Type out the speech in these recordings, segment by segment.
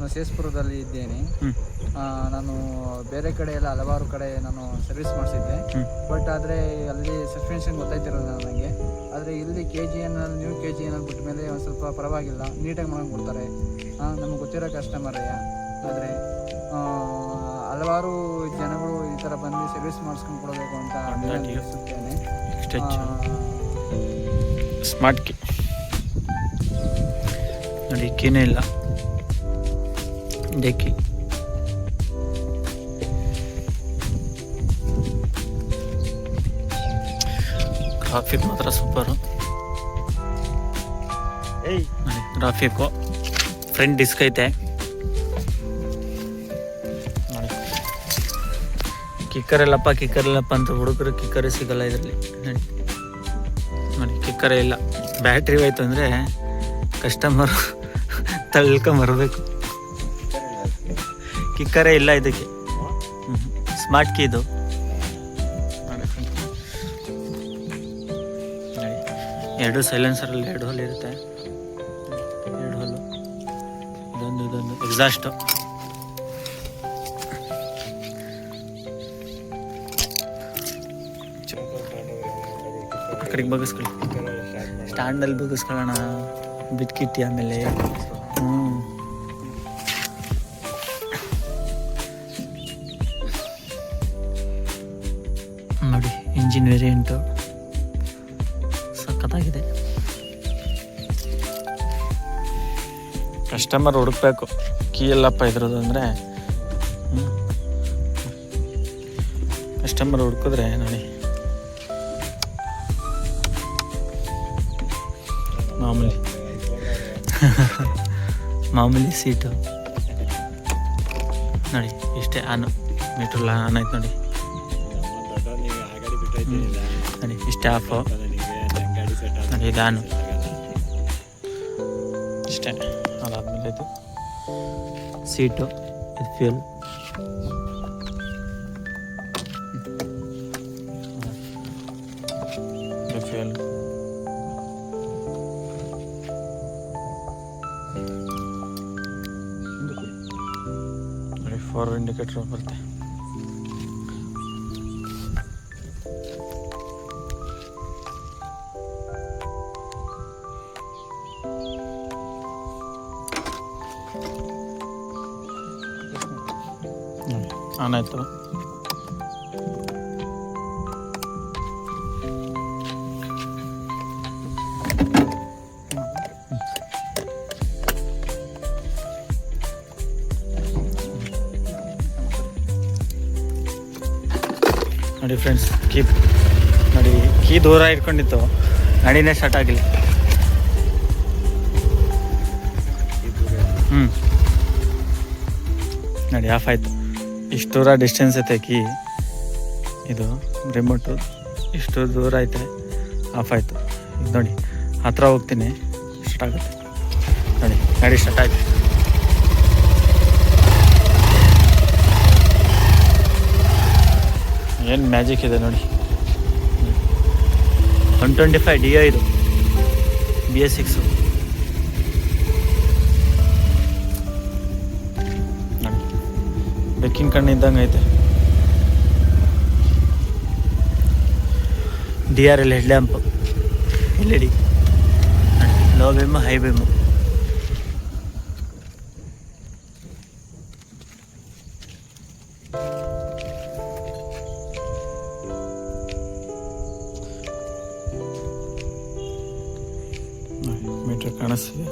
ನಾನು ಸೇಸ್ಪುರದಲ್ಲಿ ಇದ್ದೇನೆ. ನಾನು ಬೇರೆ ಕಡೆ ಎಲ್ಲ ಹಲವಾರು ಕಡೆ ನಾನು ಸರ್ವಿಸ್ ಮಾಡಿಸಿದ್ದೆ. ಬಟ್ ಆದರೆ ಅಲ್ಲಿ ಸಸ್ಪೆನ್ಷನ್ ಗೊತ್ತಾಯ್ತಿರಲ್ಲ ನನಗೆ. ಆದರೆ ಇಲ್ಲಿ KGN ನ್ಯೂ KGN ಬಿಟ್ಟ ಮೇಲೆ ಒಂದು ಸ್ವಲ್ಪ ಪರವಾಗಿಲ್ಲ, ನೀಟಾಗಿ ಮಾಡ್ಕೊಂಡು ಕೊಡ್ತಾರೆ. ನಮಗೆ ಗೊತ್ತಿರೋ ಕಸ್ಟಮರೇ. ಆದರೆ ಹಲವಾರು ಜನಗಳು ಈ ಥರ ಬಂದು ಸರ್ವಿಸ್ ಮಾಡಿಸ್ಕೊಂಡು ಕೊಡಬೇಕು ಅಂತ ಅನಿಸುತ್ತೇನೆ. ಸ್ಮಾರ್ಟ್ ಕೀ ನೋಡಿ, ಕೀನೇ ಇಲ್ಲ, ಡೆಕ್ಕಿ. ಗ್ರಾಫಿಕ್ ಮಾತ್ರ ಸೂಪರು. ಗ್ರಾಫಿಕ್ಕು ಫ್ರಂಟ್ ಡಿಸ್ಕ್ ಐತೆ ನೋಡಿ. ಕಿಕ್ಕರ್ ಇಲ್ಲಪ್ಪ ಅಂತ ಹುಡುಗರು ಕಿಕ್ಕರೇ ಸಿಗಲ್ಲ ಇದರಲ್ಲಿ ನೋಡಿ. ಕಿಕ್ಕರೇ ಇಲ್ಲ. ಬ್ಯಾಟ್ರಿ ಹೋಯ್ತು ಅಂದರೆ ಕಸ್ಟಮರು ತಳ್ಕೊಂಬರ್ಬೇಕು. ಕಿಕ್ಕರೇ ಇಲ್ಲ ಇದಕ್ಕೆ. ಸ್ಮಾರ್ಟ್ ಕೀ ಇದು. ಎರಡು ಸೈಲೆನ್ಸರಲ್ಲಿ 2 ಹೋಲ್ ಇರುತ್ತೆ. 2 ಹೋಲು, ಇದೊಂದು ಎಕ್ಸಾಸ್ಟು. ಆ ಕಡೆಗೆ ಬಗ್ಗಿಸ್ಕೊಳ್ಳಿ, ಸ್ಟ್ಯಾಂಡಲ್ಲಿ ಬಗ್ಗಿಸ್ಕೊಳ್ಳೋಣ. ಬಿಟ್ಕಿಟ್ಟಿ ಆಮೇಲೆ ನೋಡಿ, ಇಂಜಿನ್ ವೇರಿಯಂಟು ಸಖತ್ತಾಗಿದೆ. ಕಸ್ಟಮರ್ ಹುಡುಕ್ಬೇಕು ಕೀ ಎಲ್ಲಪ್ಪ ಇದ್ರದ್ದು ಅಂದರೆ. ಕಸ್ಟಮರ್ ಹುಡುಕಿದ್ರೆ ನೋಡಿ, ಮಾಮೂಲಿ ಸೀಟು ನೋಡಿ. ಇಷ್ಟೇ ಆನು, ಮೀಟ್ರಲ್ಲ ಆನ್ ಆಯ್ತು ನೋಡಿ. ನೋಡಿ ಇಷ್ಟೇ ಆಫು ನೋಡಿ, ಇದು ಆನು ಇಷ್ಟೇ. ಅದಾದಮೇಲೆ ಇದು ಸೀಟು, ಇದು ಫ್ಯೂಲ್. ಫ್ಯೂಲ್ ನೋಡಿ, 4 ಇಂಡಿಕೇಟರ್ ಬರುತ್ತೆ. ಆನ್ ಆಯಿತು. ನೋಡಿ ಫ್ರೆಂಡ್ಸ್, ನೋಡಿ ಕೀ ದೂರ ಇಟ್ಕೊಂಡಿತ್ತು, ಗಾಡಿನೇ ಸ್ಟಾರ್ಟ್ ಆಗಿಲ್ಲ. ನೋಡಿ ಆಫ್ ಆಯಿತು. ಇಷ್ಟು ದೂರ ಡಿಸ್ಟೆನ್ಸ್ ಐತೆ ಕೀ, ಇದು ರಿಮೋಟು ಇಷ್ಟು ದೂರ ಐತೆ, ಆಫ್ ಆಯಿತು. ನೋಡಿ ಹತ್ರ ಹೋಗ್ತೀನಿ, ಸ್ಟಾರ್ಟ್ ಆಗುತ್ತೆ. ನೋಡಿ ಗಾಡಿ ಸ್ಟಾರ್ಟ್ ಆಯಿತು. ಏನು ಮ್ಯಾಜಿಕ್ ಇದೆ ನೋಡಿ. 125 DI ಇದು, BS6. ಬೆಕ್ಕಿನ ಕಣ್ಣು ಇದ್ದಂಗೆ ಐತೆ. DRL head lamp, LED, low beam, high beam. Meter ಕಾಣಿಸ್ತಿದೆ.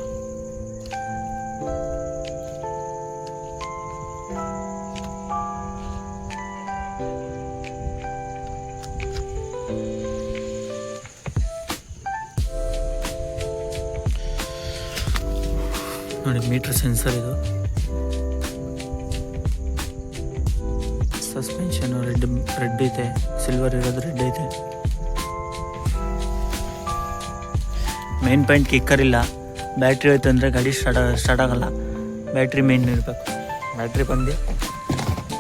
ನೋಡಿ ಮೀಟರ್ ಸೆನ್ಸರ್ ಇದು. ಸಸ್ಪೆನ್ಷನ್ ರೆಡ್ ಐತೆ, ಸಿಲ್ವರ್ ಇರೋದು ರೆಡ್ ಐತೆ. ಮೇನ್ ಪಾಯಿಂಟ್ ಕಿಕ್ಕರ್ ಇಲ್ಲ. ಬ್ಯಾಟ್ರಿ ಹೋಯ್ತು ಅಂದರೆ ಗಾಡಿ ಸ್ಟಾರ್ಟ್ ಆಗಲ್ಲ. ಬ್ಯಾಟ್ರಿ ಮೇನ್ ಇರಬೇಕು. ಬ್ಯಾಟ್ರಿ ಬಂದು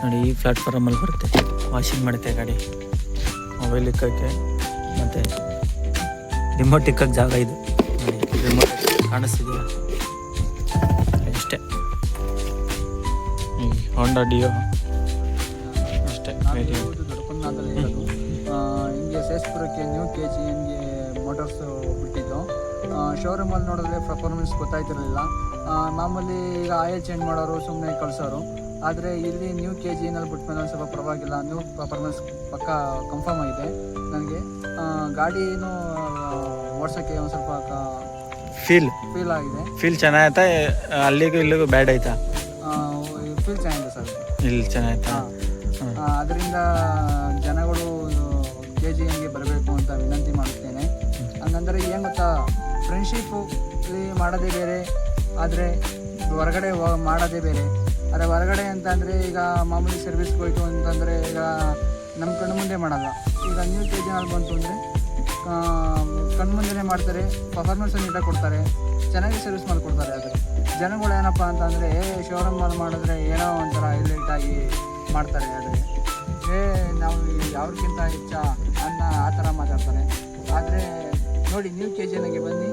ನೋಡಿ ಈ ಪ್ಲಾಟ್ಫಾರ್ಮಲ್ಲಿ ಬರುತ್ತೆ. ವಾಷಿಂಗ್ ಮಾಡುತ್ತೆ ಗಾಡಿ. ಮೊಬೈಲ್ ಇಕ್ಕಕ್ಕೆ ಮತ್ತು ರಿಮೋಟ್ ಇಕ್ಕಕ್ಕೆ ಜಾಗ ಇದು. ನೋಡಿ ರಿಮೋಟ್ ಕಾಣಿಸ್ತಿದೆಯಾ? ಇಷ್ಟೇ. ಹೋಂಡಾ ಡಿಯೋ ಅಷ್ಟೇ. ನಾವು ಇರುವುದು ದೊಡ್ಡಪನ್ನಾದಲ್ಲಿ ಇರೋದು. ಹಿಂಗೆ ಸೇಸ್ಪುರಕ್ಕೆ ನ್ಯೂ KGNಗೆ ಮೋಟರ್ಸು ಬಿಟ್ಟಿದ್ದು. ಶೋರೂಮಲ್ಲಿ ನೋಡಿದ್ರೆ ಪರ್ಫಾರ್ಮೆನ್ಸ್ ಗೊತ್ತಾಯ್ತಿರಲಿಲ್ಲ. ಮಾಮೂಲಿ ಈಗ ಆಯಿಲ್ ಚೇಂಜ್ ಮಾಡೋರು ಸುಮ್ಮನೆ ಕಳಿಸೋರು. ಆದರೆ ಇಲ್ಲಿ ನ್ಯೂ KGNಲ್ಲಿ ಬಿಟ್ಮೇಲೆ ಒಂದು ಸ್ವಲ್ಪ ಪರವಾಗಿಲ್ಲ, ನ್ಯೂ ಪರ್ಫಾರ್ಮೆನ್ಸ್ ಪಕ್ಕ ಕನ್ಫರ್ಮ್ ಆಗಿದೆ ನನಗೆ. ಗಾಡಿನೂ ಓಡ್ಸೋಕ್ಕೆ ಒಂದು ಸ್ವಲ್ಪ ಫೀಲ್ ಆಗಿದೆ. ಫೀಲ್ ಚೆನ್ನಾಯ್ತಾ? ಅಲ್ಲಿಗೂ ಇಲ್ಲಿಗೂ ಬ್ಯಾಡ್ ಆಯ್ತಾ? ಫೀಲ್ ಚೆನ್ನಾಗಿದೆ ಸರ್. ಇಲ್ಲಿ ಚೆನ್ನಾಯ್ತಾ? ಅದರಿಂದ ಜನಗಳು KGNಗೆ ಬರಬೇಕು ಅಂತ ವಿನಂತಿ ಮಾಡುತ್ತೇನೆ. ಹಂಗಂದರೆ ಏನು ಗೊತ್ತಾ, ಫ್ರೆಂಡ್ಶಿಪ್ಪು ಇಲ್ಲಿ ಮಾಡೋದೇ ಬೇರೆ, ಆದರೆ ಹೊರಗಡೆ ಮಾಡೋದೇ ಬೇರೆ. ಆದರೆ ಹೊರಗಡೆ ಅಂತಂದರೆ ಈಗ ಮಾಮೂಲಿ ಸರ್ವಿಸ್ಗೆ ಹೋಯ್ತು ಅಂತಂದರೆ ಈಗ ನಮ್ಮ ಕಣ್ಣು ಮುಂದೆ ಮಾಡಲ್ಲ. ಈಗ ನ್ಯೂ KGNಲ್ಲಿ ಬಂತು ಅಂದರೆ ಕಣ್ಣು ಮುಂದೆನೇ ಮಾಡ್ತಾರೆ, ಪರ್ಫಾರ್ಮೆನ್ಸ್ ನೀಟಾಗಿ ಕೊಡ್ತಾರೆ, ಚೆನ್ನಾಗಿ ಸರ್ವಿಸ್ ಮಾಡಿಕೊಡ್ತಾರೆ. ಆದರೆ ಜನಗಳು ಏನಪ್ಪ ಅಂತಂದರೆ ಶೋರೂಮಲ್ಲಿ ಮಾಡಿದ್ರೆ ಏನೋ ಒಂಥರ ಹೈಲೈಟಾಗಿ ಮಾಡ್ತಾರೆ. ಆದರೆ ನಾವು ಯಾವ್ದಕ್ಕಿಂತ ಹೆಚ್ಚ ಆ ಥರ ಮಾತಾಡ್ತಾರೆ. ಆದರೆ ನೋಡಿ ನ್ಯೂ KGNಗೆ ಬನ್ನಿ,